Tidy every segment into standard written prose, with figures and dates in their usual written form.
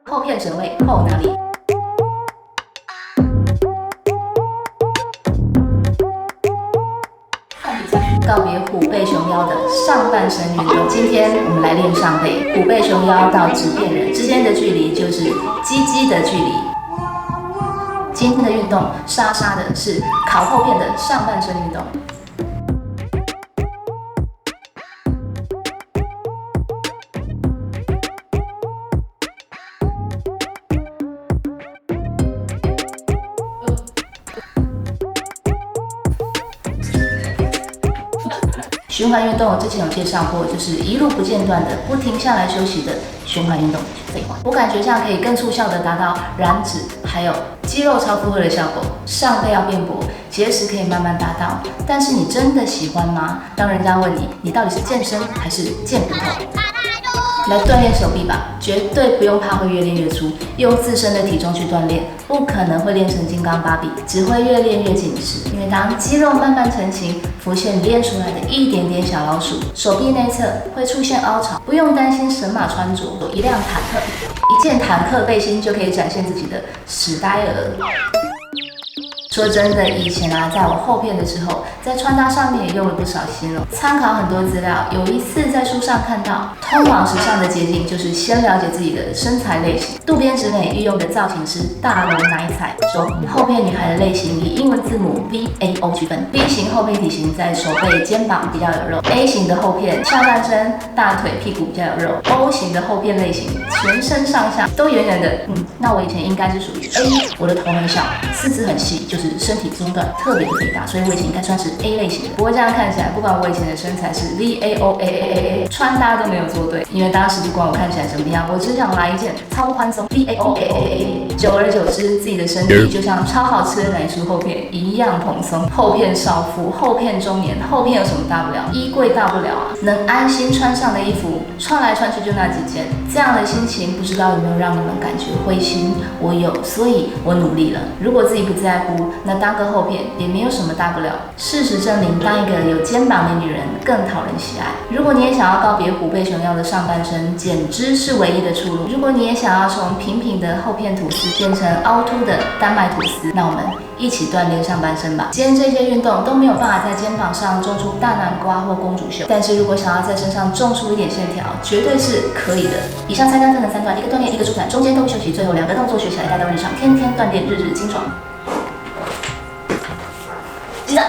厚片神味厚哪里？告别虎背熊腰的上半身运动。今天我们来练上背，虎背熊腰到纸片人之间的距离就是鸡鸡的距离。今天的运动杀杀的是烤厚片的上半身运动。循环运动我之前有介绍过，就是一路不间断的不停下来休息的循环运动。废话，我感觉这样可以更促效的达到燃脂还有肌肉超负荷的效果。上背要变薄，节食可以慢慢达到，但是你真的喜欢吗？当人家问你，你到底是健身还是健骨头？来锻炼手臂吧，绝对不用怕会越练越粗，用自身的体重去锻炼，不可能会练成金刚芭比，只会越练越紧实。因为当肌肉慢慢成型，浮现你练出来的一点点小老鼠，手臂内侧会出现凹槽，不用担心神马穿着，一辆坦克，一件坦克背心就可以展现自己的史呆儿。说真的，以前在我厚片的时候，在穿搭上面也用了不少心了，参考很多资料。有一次在书上看到，通往时尚的捷径就是先了解自己的身材类型。渡边直美御用的造型师大龙奶彩说，厚片女孩的类型以英文字母 VAO 区分 ，V 型厚片体型在手背、肩膀比较有肉 ，A 型的厚片下半身、大腿、屁股比较有肉 ，O 型的厚片类型全身上下都圆圆的。那我以前应该是属于 A， 我的头很小，四肢很细，就是身体中段特别的肥大，所以我以前应该算是 A 类型的。不过这样看起来，不管我以前的身材是 VAOAAA， 穿搭都没有做对，因为当时不管我看起来怎么样，我只想来一件超宽松 VAOAAA。久而久之，自己的身体就像超好吃的奶酥厚片一样蓬松。厚片少妇，厚片中年，厚片有什么大不了？衣柜大不了啊，能安心穿上的衣服，穿来穿去就那几件。这样的心情，不知道有没有让你们感觉灰心？我有，所以我努力了。如果自己不在乎，那当个厚片也没有什么大不了。事实证明，当一个有肩膀的女人更讨人喜爱。如果你也想要告别虎背熊腰的上半身，减脂是唯一的出路。如果你也想要从平平的厚片吐司变成凹凸的丹麦吐司，那我们一起锻炼上半身吧。今天这些运动都没有办法在肩膀上种出大南瓜或公主袖，但是如果想要在身上种出一点线条，绝对是可以的。以上参加分成3段，一个锻炼，一个助产，中间都不休息，最后2个动作学起来带到日常，天天锻炼，日日精爽。记得。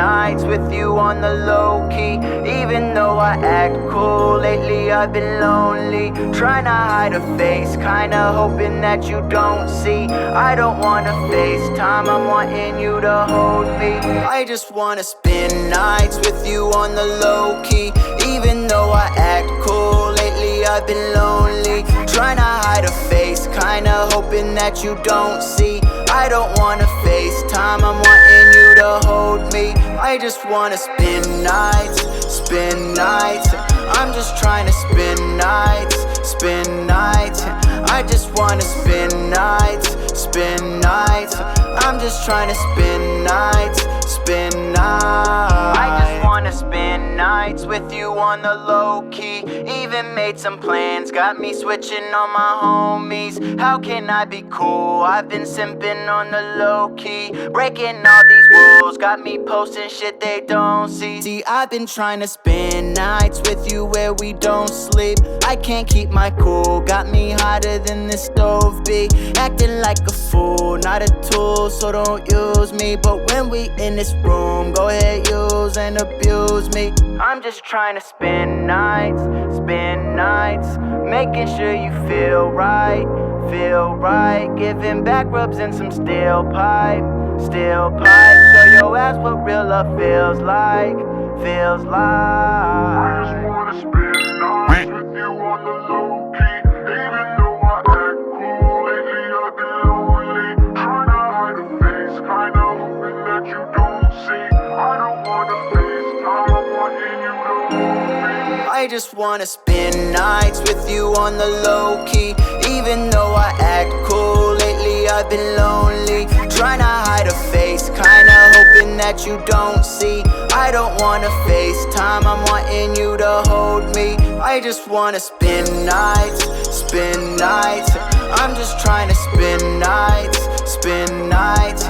nights with you on the low key. Even though I act cool, lately I've been lonely. Trying to hide a face, kinda hoping that you don't see. I don't wanna FaceTime, I'm wanting you to hold me. I just wanna spend nights with you on the low key. Even though I act cool, lately I've been lonely. Trying to hide a face, kinda hoping that you don't see. I don't wanna FaceTime, I'm wanting you to hold me. I just wanna spend nights, spend nights. I'm just trying to spend nights, spend nights. I just wanna spend nights, spend nights. I'm just trying to spend nights, spend nights. I just wanna spend nights with you on the low key. Even made some plans, got me switching on my homies. How can I be cool? I've been simping on the low key, breaking all these rules, got me posting shit they don't see. See, I've been trying to spend nights with you where we don't sleep. I can't keep my cool, got me hotter than this stove be. Acting like a fool, not a tool, so don't use me. But when we in this room, go ahead, use and abuse me. I'm just trying to spend nights, making sure you feel right, giving back rubs and some steel pipe. Show your ass what real love feels like. I just wanna spend nights with you on the low key. Even though I act cool, lately I've been lonely. Tryna hide a face, kinda hoping that you don't see. I don't wanna FaceTime, I'm wanting you to hold me. I just wanna spend nights with you on the low key. Even though I act cool, lately I've been lonely. Tryna hide a face, kinda hoping that you don't see. I don't wanna FaceTime, I'm wanting you to hold me. I just wanna spend nights, spend nights. I'm just trying to spend nights, spend nights.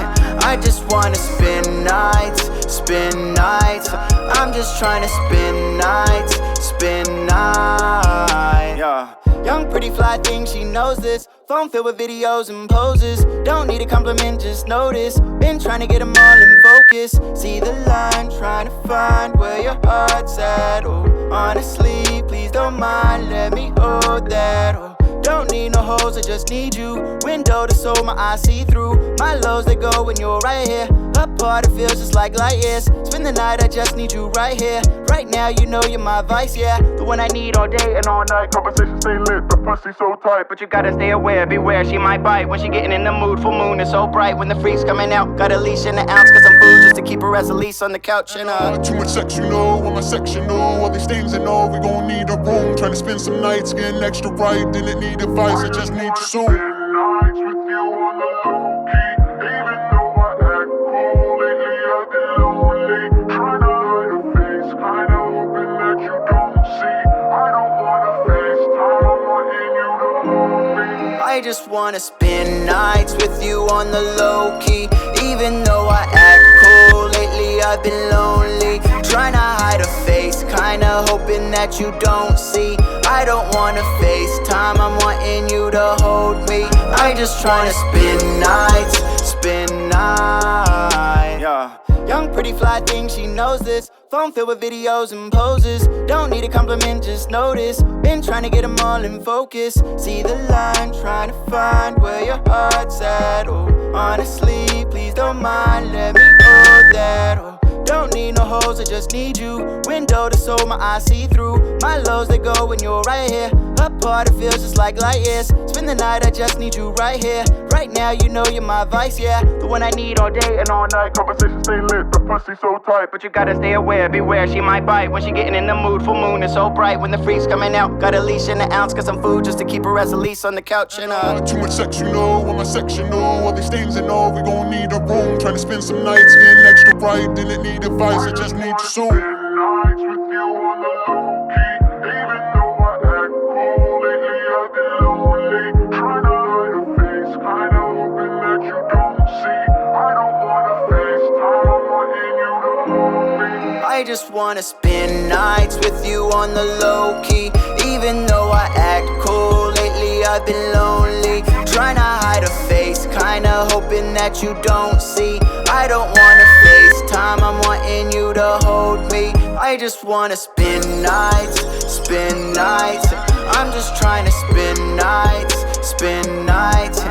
I just wanna spend nights, spend nights. I'm just trying to spend nights, spend nights. Yeah. Young, pretty, fly thing, she knows this. Phone filled with videos and poses. Don't need a compliment, just notice. Been trying to get them all in focus. See the line, trying to find where your heart's at. Oh, honestly, please don't mind, let me hold that. Oh, don't need no hoes, I just need you. Window to soul, my eyes see through. My lows, they go when you're right here. Apart, it feels just like light years. Spend the night, I just need you right here. Right now, you know you're my vice, yeah. The one I need all day and all night. Conversation stay lit, the pussy so tight. But you gotta stay aware, beware, she might bite. When she getting in the mood, full moon is so bright. When the freak's coming out, got a leash and an ounce. Cause I'm food just to keep her as a lease on the couch. And too much sex, you know, with my sectional. All these things and all, we gon' need a room. Trying to spend some nights, getting extra right. Didn't need advice, I just need you soon. Nights with you on the low key. Even though I act cool, lately I've been lonely. Tryna hide a face, kinda hoping that you don't see. I don't wanna FaceTime, I'm wanting you to hold me. I just wanna spend nights with you on the low key. Even though I act cool, lately I've been lonely. Tryna hide a face, kinda hoping that you don't see. I don't wanna FaceTime, I'm wanting you to hold me. I just tryna spend nights, spend nights. Yeah. Young, pretty, fly thing, she knows this. Phone filled with videos and poses. Don't need a compliment, just notice. Been trying to get them all in focus. See the line, trying to find where your heart's at. Oh, honestly, please don't mind, let me hold that. Oh, don't need no hoes, I just need you. Window to soul, my eyes see through. My lows, they go when you're right here. Apart, it feels just like light years. Spend the night, I just need you right here. Right now, you know you're my vice, yeah. The one I need all day and all night. Conversation stay lit, the pussy so tight. But you gotta stay aware, beware, she might bite. When she getting in the mood, full moon is so bright. When the freak's coming out, got a leash and an ounce. Cause I'm food just to keep her as a lease on the couch. And too much sex, you know, with my sectional. All these things and all, we gon' need a room. Trying to spend some nights, getting extra right. Didn't need advice, I just need you soon. Nights with you on the low key. Even though I act cool, lately I've been lonely. Tryna hide a face, kinda hoping that you don't see. I don't wanna FaceTime, I'm wanting you to hold me. I just wanna spend nights with you on the low key. Even though I act cool, lately I've been lonely. Tryna hide a face, kinda hoping that you don't see. I don't wanna FaceTime. time I'm wanting you to hold me. I just wanna spend nights, spend nights. I'm just trying to spend nights, spend nights.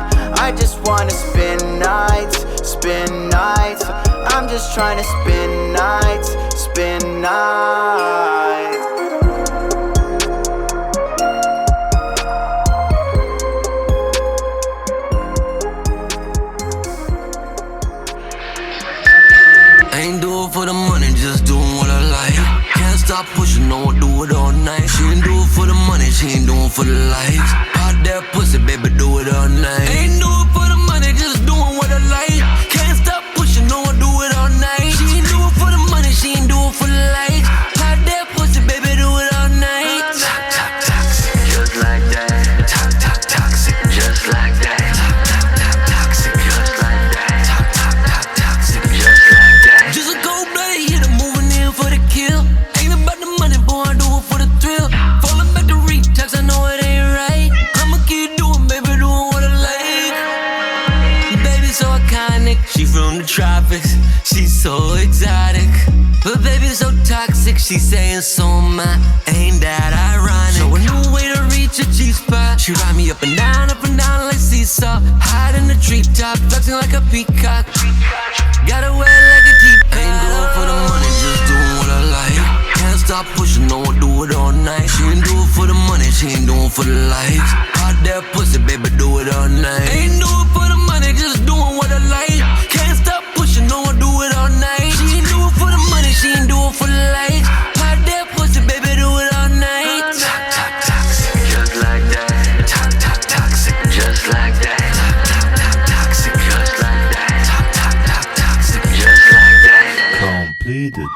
I just wanna spend nights, spend nights. I'm just trying to spend nights, spend nights. I ain't do it for the money, just doing what I like. Can't stop pushing, no, I do it all night. She ain't do it for the money, she ain't doing it for the likes. Pop that pussy, baby, do it all night. I ain't do it for the money, just doing what I like. Can't stop pushing, no, I do it all night. She ain't do it for the money, she ain't do it for the likes. Pop that pussy, baby, do it all night. Talk, talk, toxic, just like that. Talk, talk, toxic, just like that. Talk, talk, toxic, just like that. Talk, talk, toxic, just like that. Just a cold-blooded hitter moving in for the kill. Ain't about the money, boy, I do it for the thrill. Falling back to retax, I know it ain't right. I'ma keep doing, baby, doing what I like. Baby so iconic, she from the tropics. She's so exotic, but baby so toxic. She saying so am I, ain't that ironic? So a new way to reach a G-spot. She ride me up and down like seesaw. Hide in the treetop, flexing like a peacock. Got her wet like a teapot. Ain't do it for the money, just doing what I like. Can't stop pushing, no, I do it all night. She ain't do it for the money, she ain't doing it for the likes. Pop that pussy, baby, do it all night. Ain't do it for the money, just doing what I like. Can't stop pushing, no, I do it all night. She ain't do it for the money, she ain't do it for the likes. Pop that pussy, baby, do it all night. Talk, talk, toxic, just like that. Talk, talk, toxic, just like that. Talk, talk, toxic, just like that. Talk, talk, toxic, just like that. Completed.